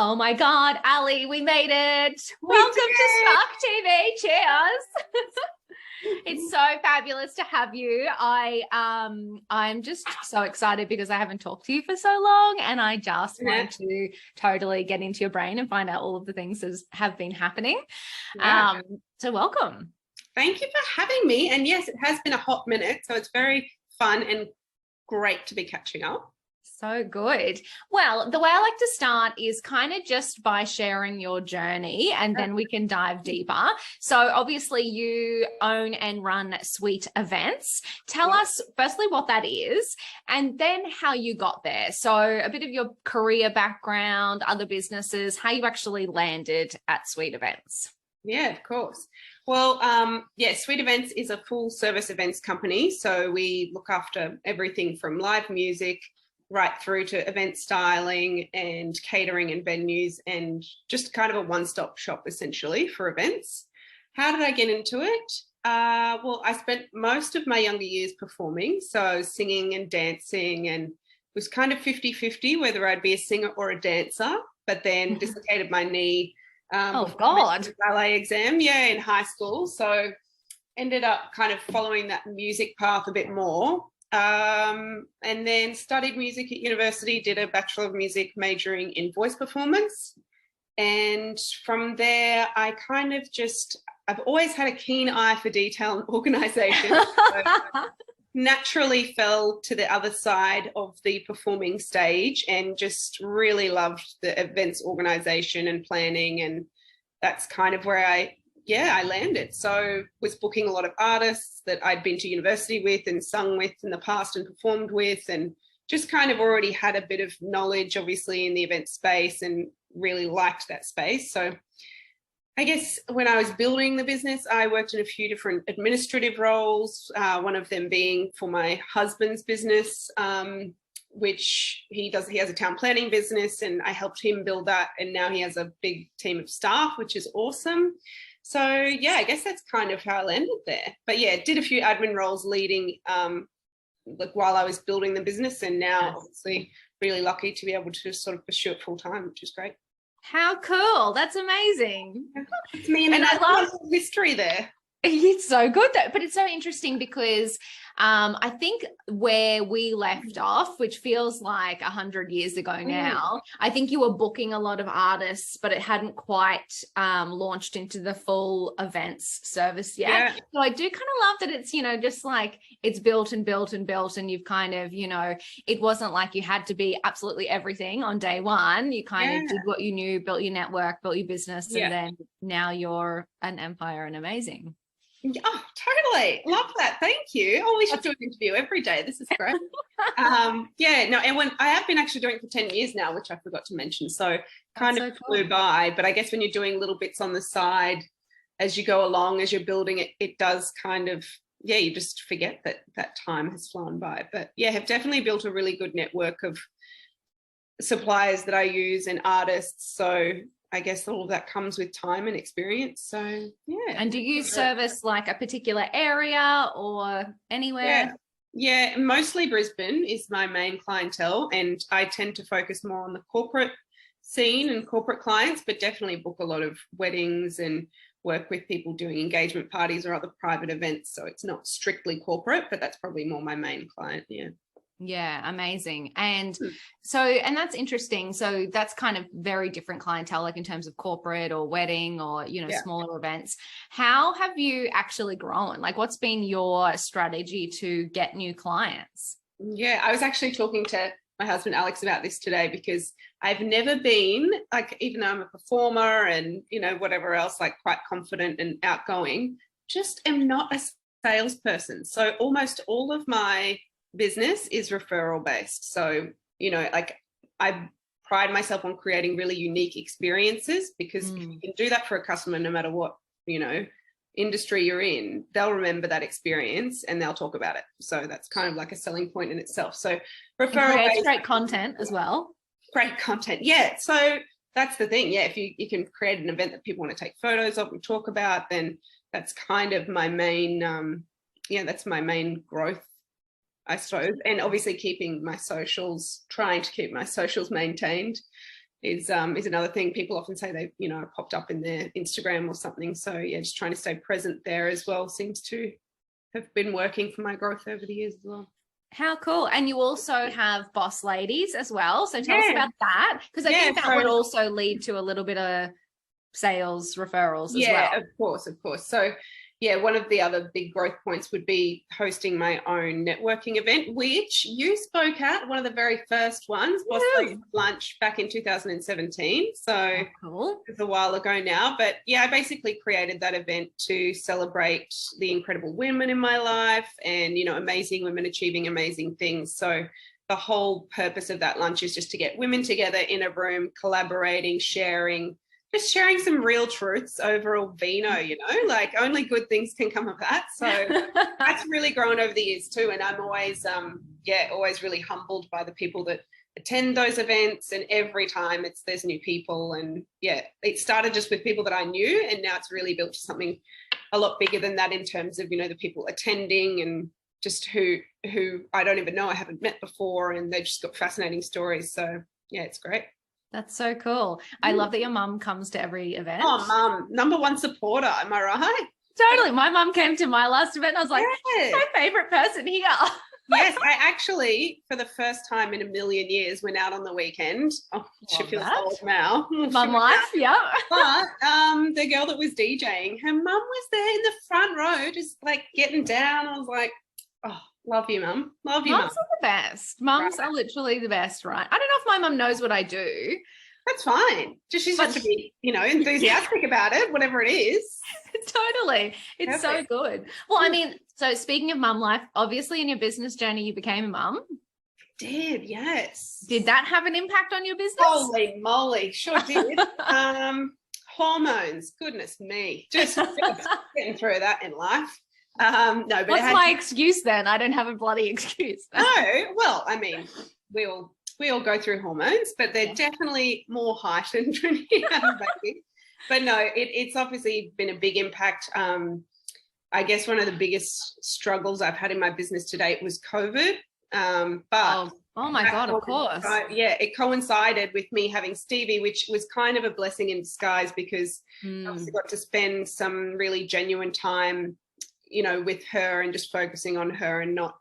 Oh my God, Ali, we made it. We Welcome did. to Spark TV. Cheers. It's so fabulous to have you. I'm just so excited because I haven't talked to you for so long, and I just want to totally get into your brain and find out all of the things that have been happening. Yeah. So welcome. Thank you for having me. And yes, it has been a hot minute, so it's very fun and great to be catching up. So good. Well, the way I like to start is kind of just by sharing your journey, and then we can dive deeper. So obviously you own and run Sweet Events. Tell us firstly what that is, and then how you got there. So a bit of your career background, other businesses, how you actually landed at Sweet Events. Yeah, of course. Well, Sweet Events is a full service events company. So we look after everything from live music right through to event styling and catering and venues, and just kind of a one-stop shop essentially for events. How did I get into it? Well, I spent most of my younger years performing, so singing and dancing, and was kind of 50-50 whether I'd be a singer or a dancer, but then dislocated my knee oh God, ballet exam, in high school. So ended up kind of following that music path a bit more. And then studied music at university, did a Bachelor of Music majoring in voice performance. And from there, I kind of I've always had a keen eye for detail and organisation. So naturally fell to the other side of the performing stage and just really loved the events organisation and planning. And that's kind of where I landed. So was booking a lot of artists that I'd been to university with and sung with in the past and performed with, and just kind of already had a bit of knowledge, obviously, in the event space and really liked that space. So I guess when I was building the business, I worked in a few different administrative roles, one of them being for my husband's business, which he has a town planning business, and I helped him build that. And now he has a big team of staff, which is awesome. So, I guess that's kind of how I landed there. But did a few admin roles leading while I was building the business, and now obviously really lucky to be able to sort of pursue it full time, which is great. How cool. That's amazing. It's me and I love history there. It's so good though, but it's so interesting because I think where we left off, which feels like 100 years ago now, I think you were booking a lot of artists, but it hadn't quite launched into the full events service yet. Yeah. So I do kind of love that it's, just like it's built and built and built, and you've kind of, it wasn't like you had to be absolutely everything on day one. You kind of did what you knew, built your network, built your business, and then now you're an empire and amazing. Oh, totally. Love that. Thank you. Oh, we should do an interview every day. This is great. And when I have been actually doing it for 10 years now, which I forgot to mention. So kind of flew by. But I guess when you're doing little bits on the side as you go along, as you're building it, it does kind of, you just forget that time has flown by. But have definitely built a really good network of suppliers that I use and artists. So I guess all of that comes with time and experience. So, And do you service like a particular area or anywhere? Yeah, mostly Brisbane is my main clientele, and I tend to focus more on the corporate scene and corporate clients, but definitely book a lot of weddings and work with people doing engagement parties or other private events. So it's not strictly corporate, but that's probably more my main client. Yeah, amazing. And so, and that's interesting. So that's kind of very different clientele, like in terms of corporate or wedding or, smaller events. How have you actually grown? Like, what's been your strategy to get new clients? Yeah, I was actually talking to my husband, Alex, about this today, because I've never been like, even though I'm a performer and, whatever else, like quite confident and outgoing, just am not a salesperson. So almost all of my business is referral based. So, like I pride myself on creating really unique experiences, because if you can do that for a customer, no matter what, industry you're in, they'll remember that experience and they'll talk about it. So that's kind of like a selling point in itself. So referral based, great content as well. Great content. Yeah. So that's the thing. Yeah. If you can create an event that people want to take photos of and talk about, then that's kind of my main, that's my main growth, I suppose. And obviously trying to keep my socials maintained is another thing. People often say they, you know, popped up in their Instagram or something. So yeah, just trying to stay present there as well seems to have been working for my growth over the years as well. How cool. And you also have Boss Ladies as well. So tell us Yeah. about that, because I Yeah, think that so- would also lead to a little bit of sales referrals as well. Yeah, of course. So yeah, one of the other big growth points would be hosting my own networking event, which you spoke at, one of the very first ones, Boss Ladies Lunch, back in 2017. So Oh, cool. it's a while ago now. But yeah, I basically created that event to celebrate the incredible women in my life and, you know, amazing women achieving amazing things. So the whole purpose of that lunch is just to get women together in a room, collaborating, sharing some real truths over a vino, you know, like only good things can come of that. So that's really grown over the years too. And I'm always, always really humbled by the people that attend those events. And every time there's new people. And yeah, it started just with people that I knew. And now it's really built to something a lot bigger than that in terms of, you know, the people attending and just who I don't even know, I haven't met before. And they've just got fascinating stories. So yeah, it's great. That's so cool. I love that your mum comes to every event. Oh, mum, number one supporter. Am I right? Totally. My mum came to my last event and I was like, she's my favorite person here. Yes, I actually, for the first time in a million years, went out on the weekend. Oh, she feels old now. Mum life, yeah. But the girl that was DJing, her mum was there in the front row, just like getting down. I was like, oh, love you, mum. Love you, mum. Mums are the best. Mums are literally the best, right? I don't know if my mum knows what I do. That's fine. She's just to be, you know, enthusiastic about it, whatever it is. Totally. It's Perfect. so good. Well, I mean, so speaking of mum life, obviously in your business journey, you became a mum. Did, yes. Did that have an impact on your business? Holy moly, sure did. Hormones, goodness me. Just getting through that in life. No, but what's my excuse then? I don't have a bloody excuse. No, well, I mean, we all go through hormones, but they're definitely more heightened when you have a baby. But no, it's obviously been a big impact. I guess one of the biggest struggles I've had in my business to date was COVID. But oh my God, of course. Yeah, it coincided with me having Stevie, which was kind of a blessing in disguise because I obviously got to spend some really genuine time, you know, with her and just focusing on her and not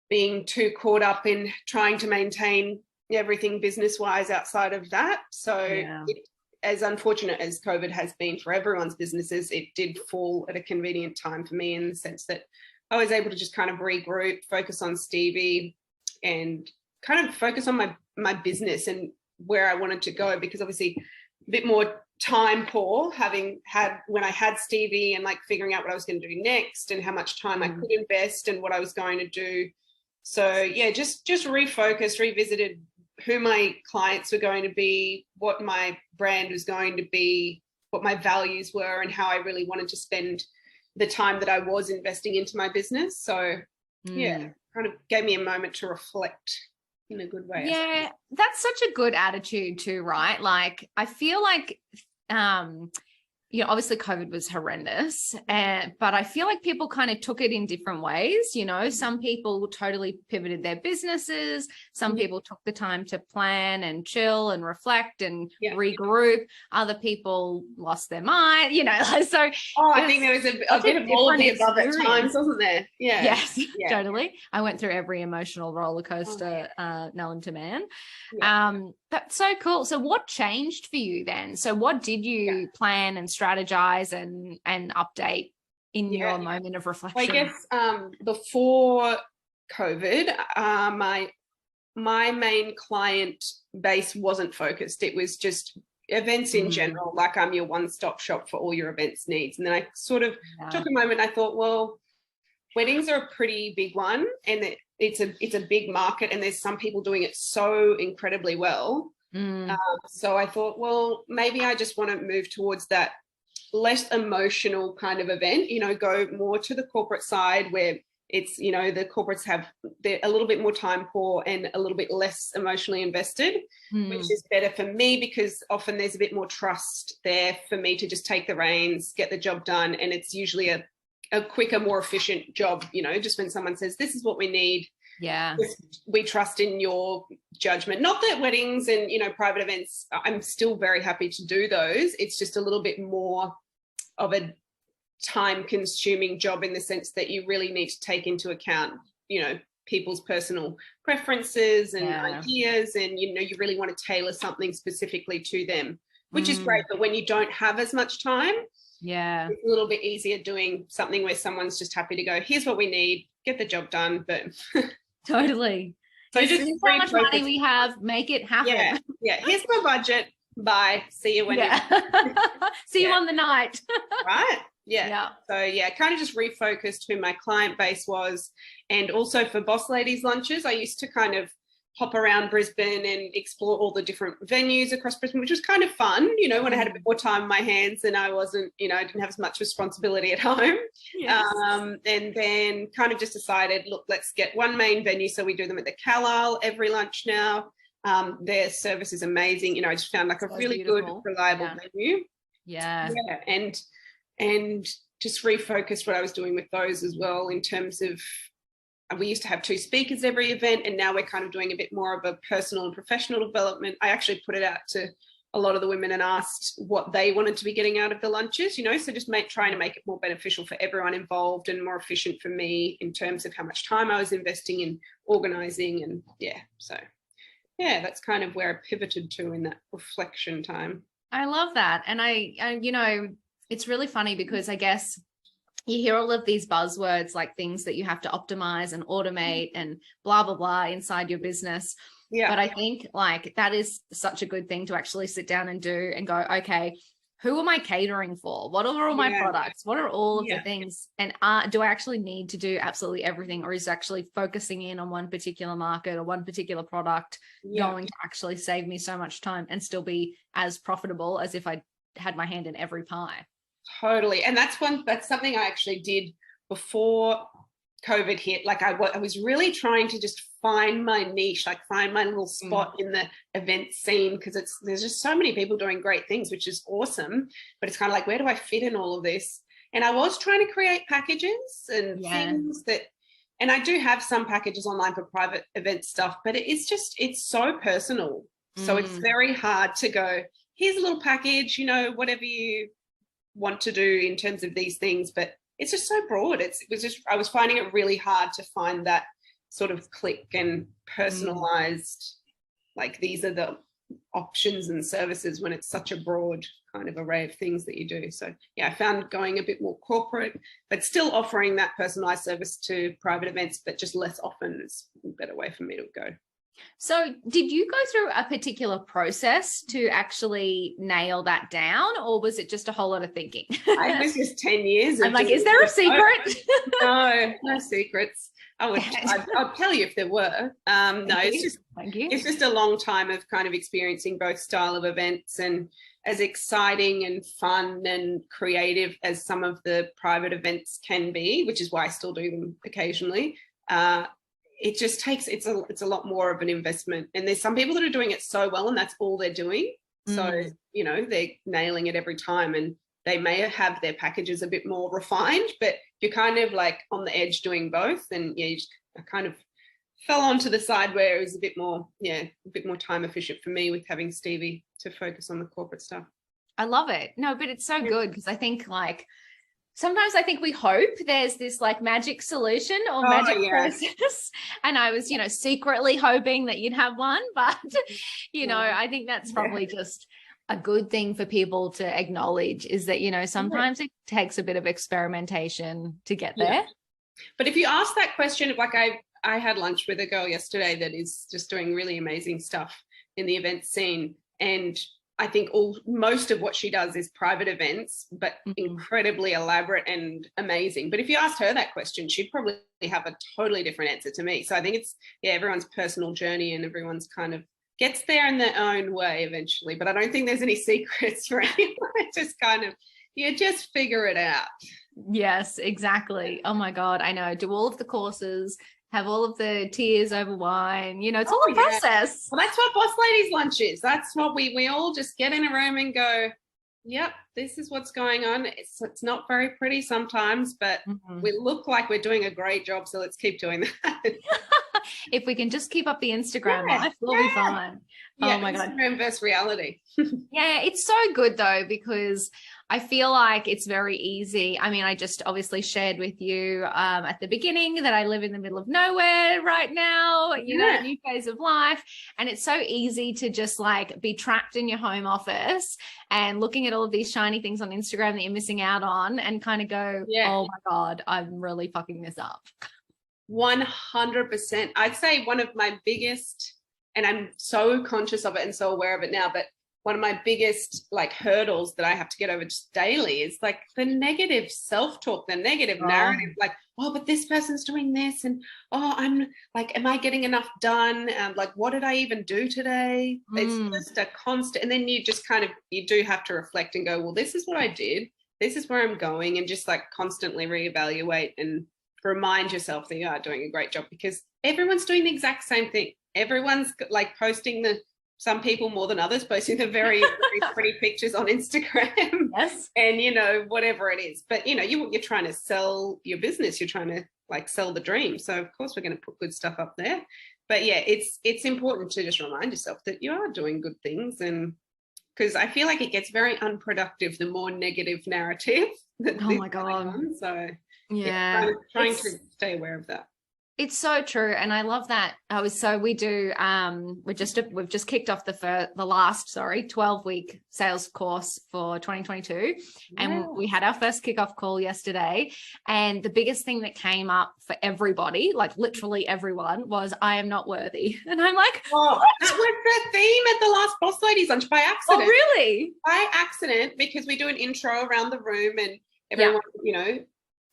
being too caught up in trying to maintain everything business-wise outside of that. So as unfortunate as COVID has been for everyone's businesses, it did fall at a convenient time for me in the sense that I was able to just kind of regroup, focus on Stevie and kind of focus on my business and where I wanted to go, because obviously a bit more time poor having had when I had Stevie and like figuring out what I was going to do next and how much time I could invest and what I was going to do. So yeah, just refocused, revisited who my clients were going to be, what my brand was going to be, what my values were, and how I really wanted to spend the time that I was investing into my business. So yeah, kind of gave me a moment to reflect in a good way. Yeah, that's such a good attitude too, right? Like I feel like you know, obviously COVID was horrendous, but I feel like people kind of took it in different ways. You know, some people totally pivoted their businesses. Some people took the time to plan and chill and reflect and regroup. Other people lost their mind, you know, so. Oh, I think there was a bit of all of the above at times, wasn't there? Yeah. Yes, totally. I went through every emotional roller coaster known to man. That's so cool. So what changed for you then? So what did you plan and strategize and update in your moment of reflection? Well, I guess before COVID, my main client base wasn't focused. It was just events in general, like I'm your one-stop shop for all your events needs. And then I sort of took a moment. I thought, well, weddings are a pretty big one, and it's a big market, and there's some people doing it so incredibly well. So I thought, well, maybe I just want to move towards that less emotional kind of event, you know, go more to the corporate side where it's, you know, the corporates they're a little bit more time poor and a little bit less emotionally invested, which is better for me because often there's a bit more trust there for me to just take the reins, get the job done. And it's usually a a quicker, more efficient job, you know, just when someone says, this is what we need. Yeah. We trust in your judgment. Not that weddings and, you know, private events, I'm still very happy to do those. It's just a little bit more of a time-consuming job in the sense that you really need to take into account, you know, people's personal preferences and ideas, and, you know, you really want to tailor something specifically to them, which is great. But when you don't have as much time, it's a little bit easier doing something where someone's just happy to go, here's what we need, get the job done. But totally. So this just is how much money we have, make it happen. Here's my budget, bye, see you when see you on the night. Right. So kind of just refocused who my client base was. And also for Boss Ladies lunches, I used to kind of hop around Brisbane and explore all the different venues across Brisbane, which was kind of fun, you know, when I had a bit more time in my hands and I wasn't, you know, I didn't have as much responsibility at home. And then kind of just decided, look, let's get one main venue. So we do them at the Carlisle every lunch now. Their service is amazing. You know, I just found like a really good, reliable venue. And just refocused what I was doing with those as well, in terms of, we used to have 2 speakers every event, and now we're kind of doing a bit more of a personal and professional development. I actually put it out to a lot of the women and asked what they wanted to be getting out of the lunches, you know, so just trying to make it more beneficial for everyone involved and more efficient for me in terms of how much time I was investing in organising. And so that's kind of where I pivoted to in that reflection time. I love that. And I you know, it's really funny because I guess you hear all of these buzzwords, like things that you have to optimize and automate and blah, blah, blah inside your business. But I think like that is such a good thing to actually sit down and do and go, okay, who am I catering for? What are all my products? What are all of the things? And do I actually need to do absolutely everything, or is actually focusing in on one particular market or one particular product going to actually save me so much time and still be as profitable as if I had my hand in every pie? Totally. And that's something I actually did before COVID hit. Like I was really trying to just find my niche, like find my little spot in the event scene, because there's just so many people doing great things, which is awesome. But it's kind of like, where do I fit in all of this? And I was trying to create packages and things that, and I do have some packages online for private event stuff, but it's so personal. So it's very hard to go, here's a little package, you know, whatever you want to do in terms of these things, but it's just so broad. I was finding it really hard to find that sort of click and personalized, like these are the options and services when it's such a broad kind of array of things that you do. So I found going a bit more corporate, but still offering that personalized service to private events, but just less often is a better way for me to go. So did you go through a particular process to actually nail that down, or was it just a whole lot of thinking? I was just 10 years. I'm like, is there a secret? No secrets. I'll tell you if there were. It's just a long time of kind of experiencing both style of events, and as exciting and fun and creative as some of the private events can be, which is why I still do them occasionally. It just takes, it's a lot more of an investment. And there's some people that are doing it so well and that's all they're doing. So, you know, they're nailing it every time, and they may have their packages a bit more refined, but you're kind of like on the edge doing both. And I kind of fell onto the side where it was a bit more time efficient for me with having Stevie to focus on the corporate stuff. I love it. No, but it's so good, because I think like, sometimes I think we hope there's this like magic solution or magic process. And I was, secretly hoping that you'd have one, but, I think that's probably just a good thing for people to acknowledge, is that, sometimes it takes a bit of experimentation to get there. But if you ask that question, like I had lunch with a girl yesterday that is just doing really amazing stuff in the event scene. And I think most of what she does is private events, but incredibly elaborate and amazing. But if you asked her that question, she'd probably have a totally different answer to me. So I think it's, everyone's personal journey, and everyone's kind of gets there in their own way eventually. But I don't think there's any secrets for anyone. It's just kind of, you just figure it out. Yes, exactly. Oh my God, I know. Do all of the courses, have all of the tears over wine, it's all a process. Well, that's what Boss Ladies lunch is. That's what we all just get in a room and go, yep, this is what's going on. It's not very pretty sometimes, but Mhm. we look like we're doing a great job. So let's keep doing that. If we can just keep up the Instagram life, we'll be fine. Yeah, Oh my God. Instagram versus reality. Yeah, it's so good though, because I feel like it's very easy. I mean, I just obviously shared with you at the beginning that I live in the middle of nowhere right now, new phase of life. And it's so easy to just like be trapped in your home office and looking at all of these shiny things on Instagram that you're missing out on and kind of go, oh my God, I'm really fucking this up. 100%. I'd say one of my biggest, and I'm so conscious of it and so aware of it now, but one of my biggest like hurdles that I have to get over just daily is like the negative self-talk, the negative narrative, like, oh, but this person's doing this, and oh, I'm like, am I getting enough done? Like, what did I even do today? It's just a constant. And then you just you do have to reflect and go, well, this is what I did. This is where I'm going, and just like constantly reevaluate and remind yourself that you are doing a great job, because everyone's doing the exact same thing. Everyone's like posting some people more than others, posting the very, very pretty pictures on Instagram. Yes. And, whatever it is. But, you're trying to sell your business. You're trying to like sell the dream. So of course we're going to put good stuff up there. But yeah, it's important to just remind yourself that you are doing good things. And because I feel like it gets very unproductive, the more negative narrative. Oh my God. So yeah, trying to stay aware of that. It's so true. And I love that. We do, we've just kicked off the last 12-week sales course for 2022. And we had our first kickoff call yesterday. And the biggest thing that came up for everybody, like literally everyone, was I am not worthy. And I'm like, oh, that was the theme at the last Boss Ladies lunch by accident. Oh, really? By accident, because we do an intro around the room and everyone,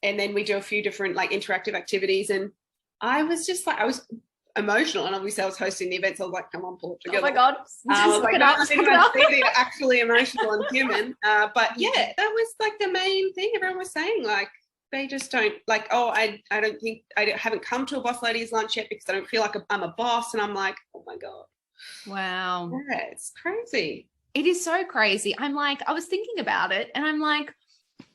and then we do a few different like interactive activities. And I was just like, I was emotional, and obviously I was hosting the event, so I was like, come on, pull it together. Oh my God. I was like, no, actually emotional and human. But yeah, that was like the main thing everyone was saying. Like, they just don't like, oh, I don't think, I haven't come to a Boss Ladies lunch yet because I don't feel like I'm a boss. And I'm like, oh my God. Wow. Yeah, it's crazy. It is so crazy. I'm like, I was thinking about it and I'm like,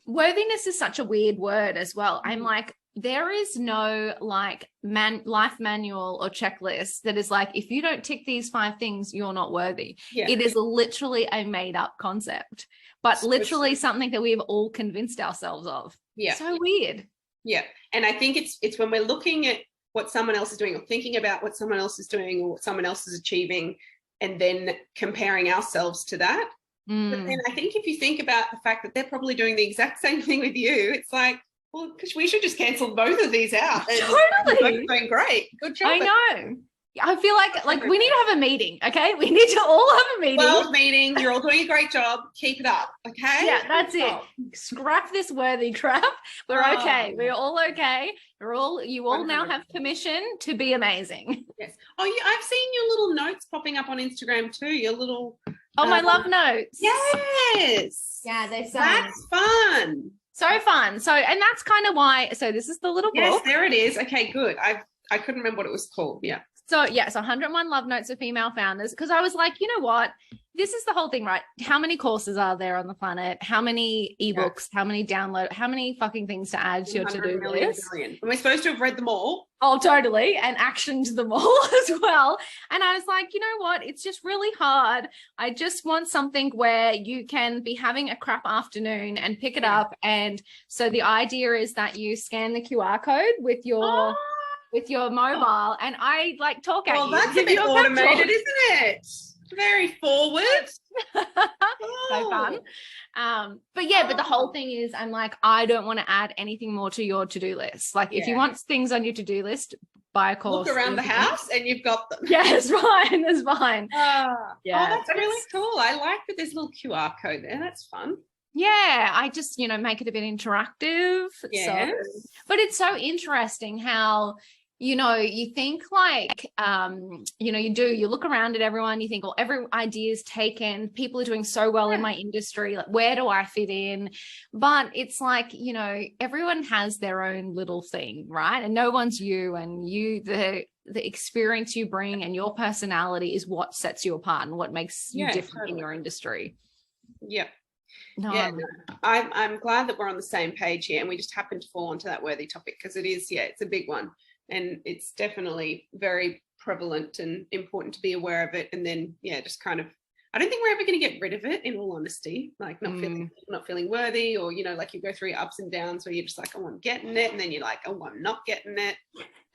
worthiness is such a weird word as well. I'm like, there is no like life manual or checklist that is like, if you don't tick these 5 things, you're not worthy. Yeah. It is literally a made up concept, but literally something that we have all convinced ourselves of. Yeah. So weird. Yeah. And I think it's when we're looking at what someone else is doing or thinking about what someone else is doing or what someone else is achieving, and then comparing ourselves to that. But then I think if you think about the fact that they're probably doing the exact same thing with you, it's like, well, because we should just cancel both of these out. Totally. Doing great. Good job. I know. I feel like we need to have a meeting, okay? We need to all have a meeting. Well, meeting. You're all doing a great job. Keep it up, okay? Yeah, that's it. Scrap this worthy crap. We're okay. We're all okay. You all 100%. Now have permission to be amazing. Yes. Oh, I've seen your little notes popping up on Instagram too. Your little. Oh, my love notes. Yes. Yeah, they're so. That's fun. So fun. So, and that's kind of why. So this is the little book. Yes, there it is. Okay, good. I couldn't remember what it was called. Yeah. So 101 love notes for female founders. Because I was like, you know what? This is the whole thing, right? How many courses are there on the planet? How many ebooks? How many download? How many fucking things to add to your to-do list? And we're supposed to have read them all. Oh, totally. And actioned them all as well. And I was like, you know what? It's just really hard. I just want something where you can be having a crap afternoon and pick it up. And so the idea is that you scan the QR code with your mobile, and I like talk at you. Well, that's a bit automated, isn't it? Very forward. So fun. But the whole thing is, I'm like, I don't want to add anything more to your to-do list. Like, if you want things on your to-do list, buy a course. Look around the house and you've got them. Yeah, it's fine. It's fine. Oh, that's really cool. I like that there's a little QR code there. That's fun. Yeah, I just, make it a bit interactive. Yes. So, but it's so interesting how, you think like, you look around at everyone, you think, well, every idea is taken. People are doing so well in my industry. Like, where do I fit in? But it's like, everyone has their own little thing, right? And no one's you, and the experience you bring and your personality is what sets you apart and what makes you different in your industry. Yeah. No, Yeah, no, I'm glad that we're on the same page here, and we just happen to fall onto that worthy topic because it is, yeah, it's a big one, and it's definitely very prevalent and important to be aware of it. And then, yeah, just kind of, I don't think we're ever going to get rid of it, in all honesty, like not feeling worthy, or, you know, like you go through your ups and downs where you're just like, oh, I'm getting it, and then you're like, oh, I'm not getting it.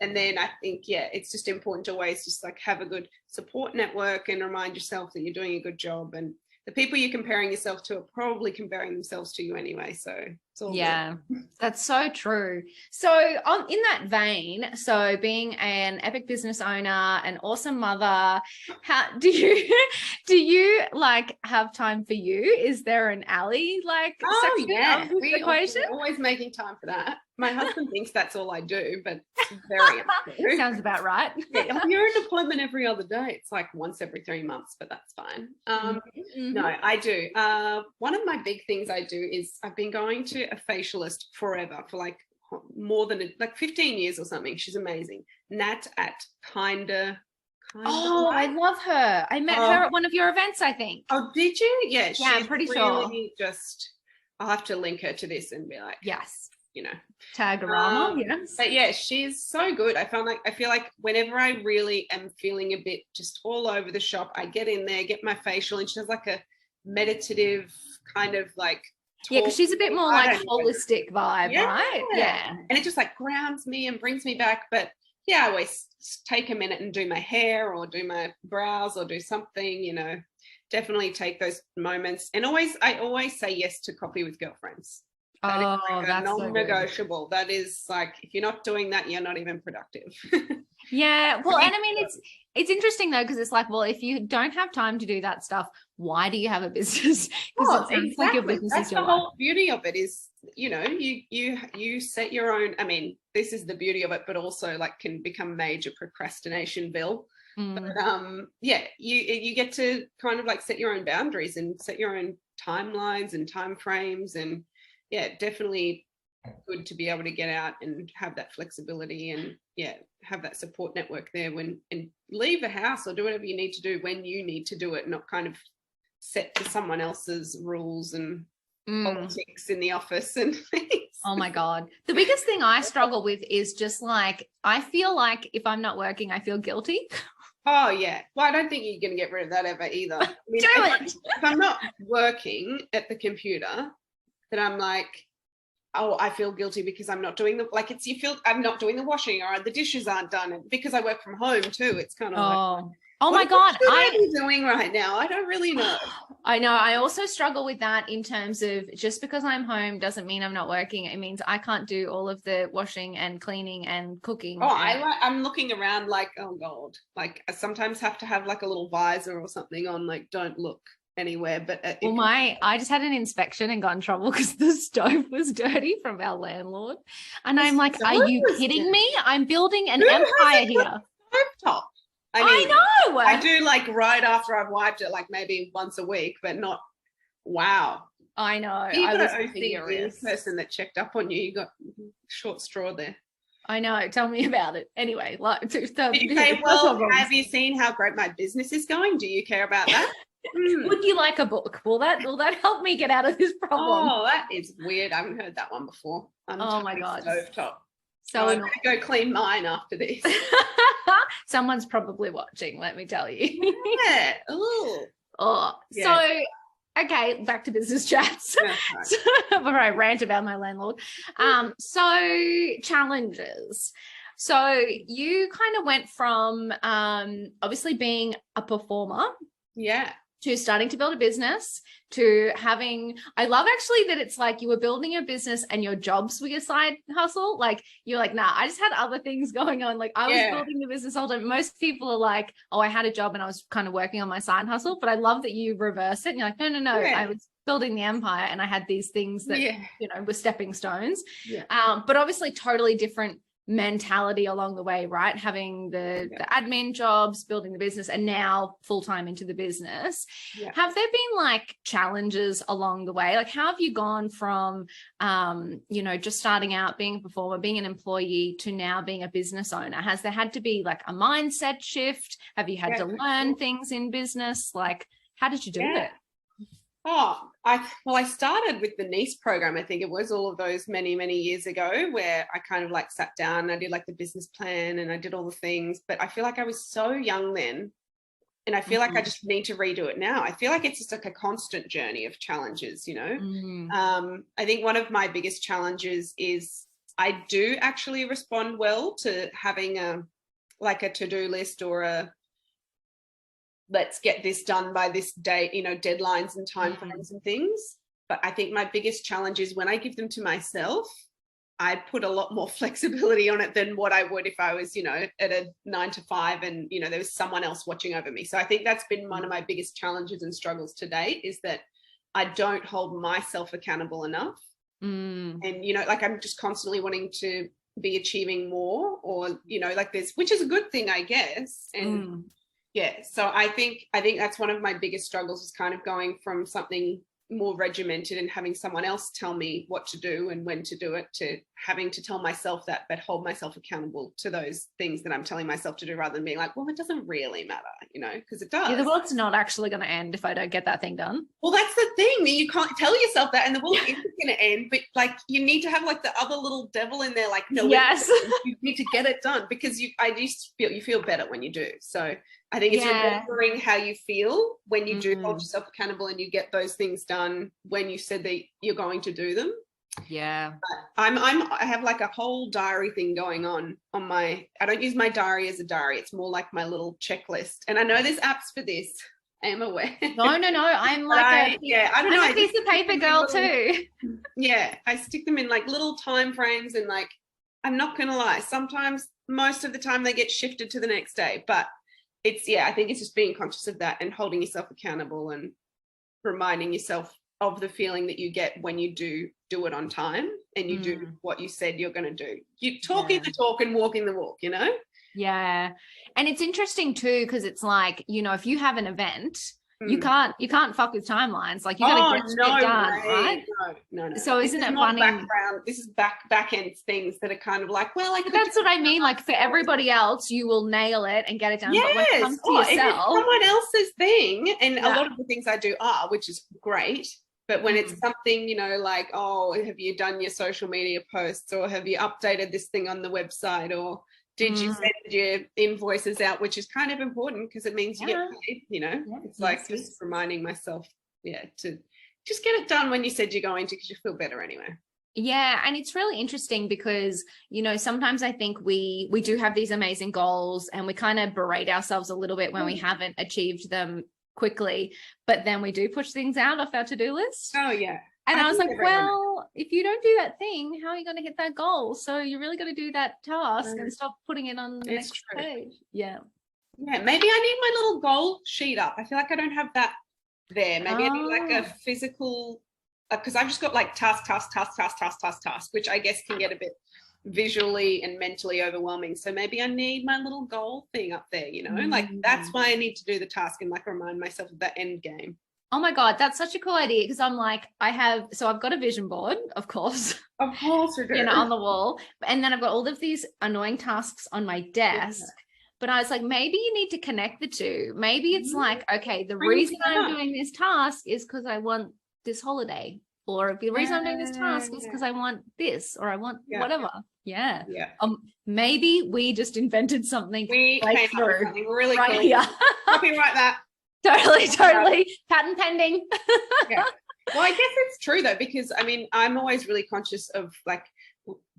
And then I think, yeah, it's just important to always just like have a good support network and remind yourself that you're doing a good job, and the people you're comparing yourself to are probably comparing themselves to you anyway. So it's all good. That's so true. So in that vein, so being an epic business owner, an awesome mother, how do you like have time for you? Is there an alley like section of this equation? We're always making time for that. My husband thinks that's all I do, but it's very untrue. Sounds about right. Yeah, you're an appointment every other day. It's like once every 3 months, but that's fine. No, I do. One of my big things I do is I've been going to a facialist forever, for like more than like 15 years or something. She's amazing. Nat at Kinda. Oh, I love her. I met her at one of your events, I think. Oh, did you? Yeah, I'm pretty sure. Just, I'll have to link her to this and be like, yes, you know, Tagarama. Yes, but yeah, she's so good. I feel like whenever I really am feeling a bit just all over the shop, I get in there, get my facial, and she has like a meditative kind of like talk. Yeah, because she's a bit more like holistic vibe, right? Yeah, and it just like grounds me and brings me back. But yeah, I always take a minute and do my hair or do my brows or do something, you know. Definitely take those moments, and I always say yes to coffee with girlfriends. That is like that's non-negotiable. So that is like, if you're not doing that, you're not even productive. Yeah, well, and I mean, it's interesting though, because it's like, well, if you don't have time to do that stuff, why do you have a business? Because exactly. like your business That's is your the whole beauty of it is, you know, you set your own. I mean, this is the beauty of it, but also like can become major procrastination-ville. But yeah, you get to kind of like set your own boundaries and set your own timelines and time frames, and yeah, definitely good to be able to get out and have that flexibility, and yeah, have that support network there and leave the house or do whatever you need to do when you need to do it, not kind of set to someone else's rules and politics in the office and things. Oh my God. The biggest thing I struggle with is just like, I feel like if I'm not working, I feel guilty. Oh yeah. Well, I don't think you're going to get rid of that ever either. I mean, if I'm not working at the computer, then I'm like, oh, I feel guilty because I'm not doing I'm not doing the washing, or the dishes aren't done. And because I work from home too, it's kind of like, oh my God, what am I doing right now? I don't really know. I know. I also struggle with that in terms of, just because I'm home doesn't mean I'm not working. It means I can't do all of the washing and cleaning and cooking. Oh, I'm looking around like, oh God, like I sometimes have to have like a little visor or something on, like, don't look anywhere. But I just had an inspection and got in trouble because the stove was dirty from our landlord, and I'm like, are you kidding me? I'm building an empire here. Stovetop. I know. I do like right after I've wiped it, like maybe once a week, but not. Wow. I know. You I was an OCD person that checked up on you. You got short straw there. I know. Tell me about it. Anyway, like, have you seen how great my business is going? Do you care about that? Would you like a book? Will that help me get out of this problem? Oh, that is weird. I haven't heard that one before. Oh my God. Stovetop. So I'm going to go clean mine after this. Someone's probably watching, let me tell you. Yeah. Ooh. Oh, yeah. So, okay, back to business chats. Yeah, right. Before I rant about my landlord. So challenges. So you kind of went from obviously being a performer. Yeah. To starting to build a business, to having, I love actually that it's like you were building your business and your jobs were your side hustle. Like you're like, nah, I just had other things going on. Like I was building the business all the time. Most people are like, oh, I had a job and I was kind of working on my side hustle. But I love that you reverse it. And you're like, no. Yeah. I was building the empire and I had these things that, you know, were stepping stones. Yeah. But obviously totally different mentality along the way, right? Having the admin jobs, building the business, and now full-time into the business. Yeah. Have there been like challenges along the way? Like how have you gone from, you know, just starting out being a performer, being an employee, to now being a business owner? Has there had to be like a mindset shift? Have you had to learn things in business? Like how did you do it? Oh, I started with the niece program. I think it was all of those many, many years ago, where I kind of like sat down and I did like the business plan and I did all the things, but I feel like I was so young then. And I feel like I just need to redo it now. I feel like it's just like a constant journey of challenges, you know? I think one of my biggest challenges is I do actually respond well to having a to-do list or a let's get this done by this date, you know, deadlines and time frames and things. But I think my biggest challenge is when I give them to myself, I put a lot more flexibility on it than what I would if I was, you know, at a 9 to 5 and, you know, there was someone else watching over me. So I think that's been one of my biggest challenges and struggles to date, is that I don't hold myself accountable enough. And, you know, like I'm just constantly wanting to be achieving more, or, you know, like this, which is a good thing, I guess. And yeah, so I think that's one of my biggest struggles, is kind of going from something more regimented and having someone else tell me what to do and when to do it, to having to tell myself that, but hold myself accountable to those things that I'm telling myself to do, rather than being like, well, it doesn't really matter, you know, because it does. Yeah, the world's not actually going to end if I don't get that thing done. Well, that's the thing. You can't tell yourself that, and the world isn't going to end, but like you need to have like the other little devil in there, like, no, yes, you need to get it done, because you feel better when you do. So I think it's remembering how you feel when you do hold yourself accountable and you get those things done when you said that you're going to do them. Yeah. I have like a whole diary thing going on my, I don't use my diary as a diary. It's more like my little checklist. And I know there's apps for this. I am aware. No. I'm like I'm a piece of paper girl too. Yeah. I stick them in like little time frames, and like, I'm not going to lie, sometimes, most of the time they get shifted to the next day, but I think it's just being conscious of that and holding yourself accountable and reminding yourself of the feeling that you get when you do it on time and you do what you said you're going to do. You talking the talk and walking the walk, you know? Yeah. And it's interesting too, because it's like, you know, if you have an event, you can't fuck with timelines. Like you got to get shit done, right? No. So isn't it funny? This is back end things that are kind of like, well, that's what I mean. Like for everybody else, you will nail it and get it done. Yes. But when it comes to yourself, if it's someone else's thing, and a lot of the things I do are, which is great. But when it's something, you know, like, oh, have you done your social media posts, or have you updated this thing on the website, or did you send your invoices out, which is kind of important because it means you get paid, you know. It's like just reminding myself, to just get it done when you said you're going to, because you feel better anyway. Yeah. And it's really interesting because, you know, sometimes I think we do have these amazing goals and we kind of berate ourselves a little bit when we haven't achieved them quickly, but then we do push things out off our to-do list. Oh yeah. And I was like, well, if you don't do that thing, how are you going to hit that goal? So you really got to do that task and stop putting it on the next page. Yeah. Yeah. Maybe I need my little goal sheet up. I feel like I don't have that there. Maybe I need like a physical, because I've just got like task, which I guess can get a bit visually and mentally overwhelming. So maybe I need my little goal thing up there, you know, like that's why I need to do the task and like remind myself of that end game. Oh my God, that's such a cool idea, because I'm like, I've got a vision board, of course. Of course we do. You know, on the wall. And then I've got all of these annoying tasks on my desk. Yeah. But I was like, maybe you need to connect the two. Maybe it's like, okay, the reason I'm doing this task is because I want this holiday. Or the reason I'm doing this task is because I want this, or I want whatever. Yeah. Maybe we just invented something. We came up with something really cool. Yeah. Copyright that. Totally. Patent pending. Yeah. Well, I guess it's true though, because I mean, I'm always really conscious of like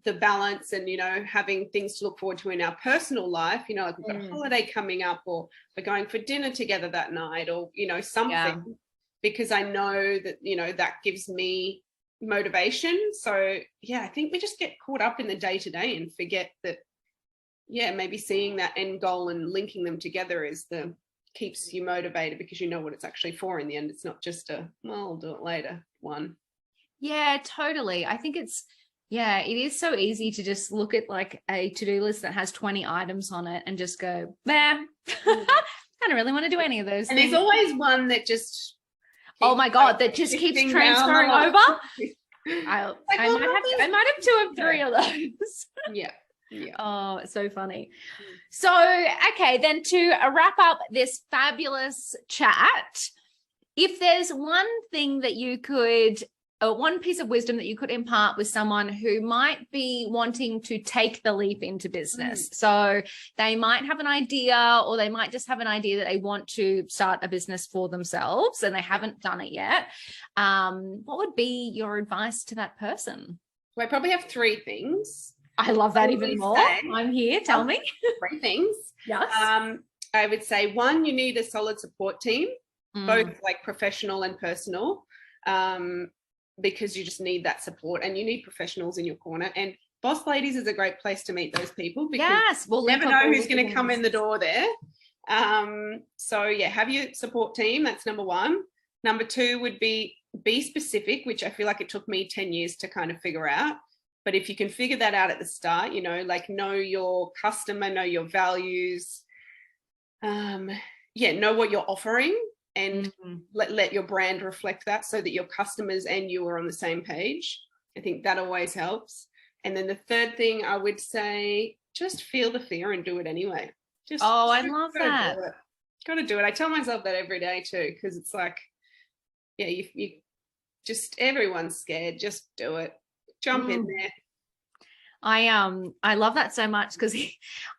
the balance and, you know, having things to look forward to in our personal life, you know, like we've got a holiday coming up, or we're going for dinner together that night, or, you know, something, because I know that, you know, that gives me motivation. So yeah, I think we just get caught up in the day-to-day and forget that, maybe seeing that end goal and linking them together keeps you motivated, because you know what it's actually for in the end. It's not just I'll do it later one. Yeah, totally. I think it is so easy to just look at like a to-do list that has 20 items on it and just go, I don't really want to do any of those and things. There's always one that just that just keeps transferring over. I might have 2 or 3 of those. Yeah. Oh, it's so funny. So, okay, then to wrap up this fabulous chat, If there's one thing that you could, one piece of wisdom that you could impart with someone who might be wanting to take the leap into business. So they might have an idea, or they might just have an idea that they want to start a business for themselves and they haven't done it yet. What would be your advice to that person? Well, I probably have 3 things. I love that even more. I'm here. Tell me. 3 things. Yes. I would say 1, you need a solid support team, both like professional and personal, because you just need that support, and you need professionals in your corner. And Boss Ladies is a great place to meet those people, because we'll you never know who's going to come in the door there. So yeah, have your support team. That's number 1. Number 2 would be specific, which I feel like it took me 10 years to kind of figure out. But if you can figure that out at the start, you know, like know your customer, know your values, know what you're offering, and let your brand reflect that, so that your customers and you are on the same page. I think that always helps. And then the 3rd thing I would say, just feel the fear and do it anyway. I love that. Got to do it. I tell myself that every day too, because it's like, yeah, you just, everyone's scared. Just do it. Jump in there. I love that so much, because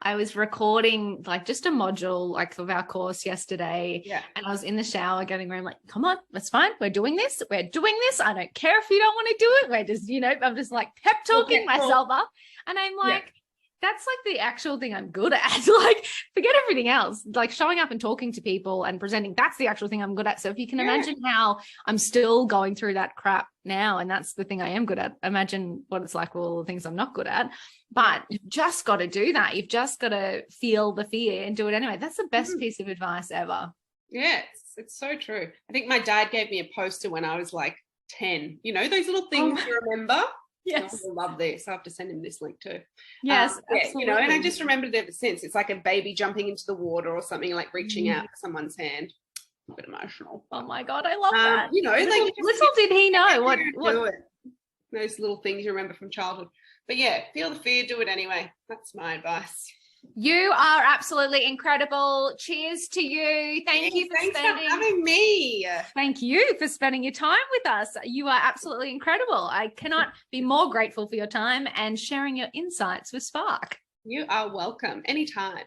I was recording like just a module like of our course yesterday, and I was in the shower getting ready. I'm like, come on, that's fine. We're doing this. I don't care if you don't want to do it. We're just, you know, I'm just like pep talking myself up, and I'm like, that's like the actual thing I'm good at. Like, forget everything else. Like showing up and talking to people and presenting, that's the actual thing I'm good at. So if you can imagine how I'm still going through that crap now, and that's the thing I am good at, imagine what it's like with all the things I'm not good at. But you've just got to do that. You've just got to feel the fear and do it anyway. That's the best piece of advice ever. Yes, it's so true. I think my dad gave me a poster when I was like 10. You know, those little things you remember? Yes. I love this. I have to send him this link too. Yes, you know, and I just remembered it ever since. It's like a baby jumping into the water or something, like reaching out to someone's hand. A bit emotional. Oh my God, I love that. You know, little did he know what those little things you remember from childhood. But yeah, feel the fear, do it anyway. That's my advice. You are absolutely incredible. Cheers to you. Thanks for having me. Thank you for spending your time with us. You are absolutely incredible. I cannot be more grateful for your time and sharing your insights with Spark. You are welcome. Anytime.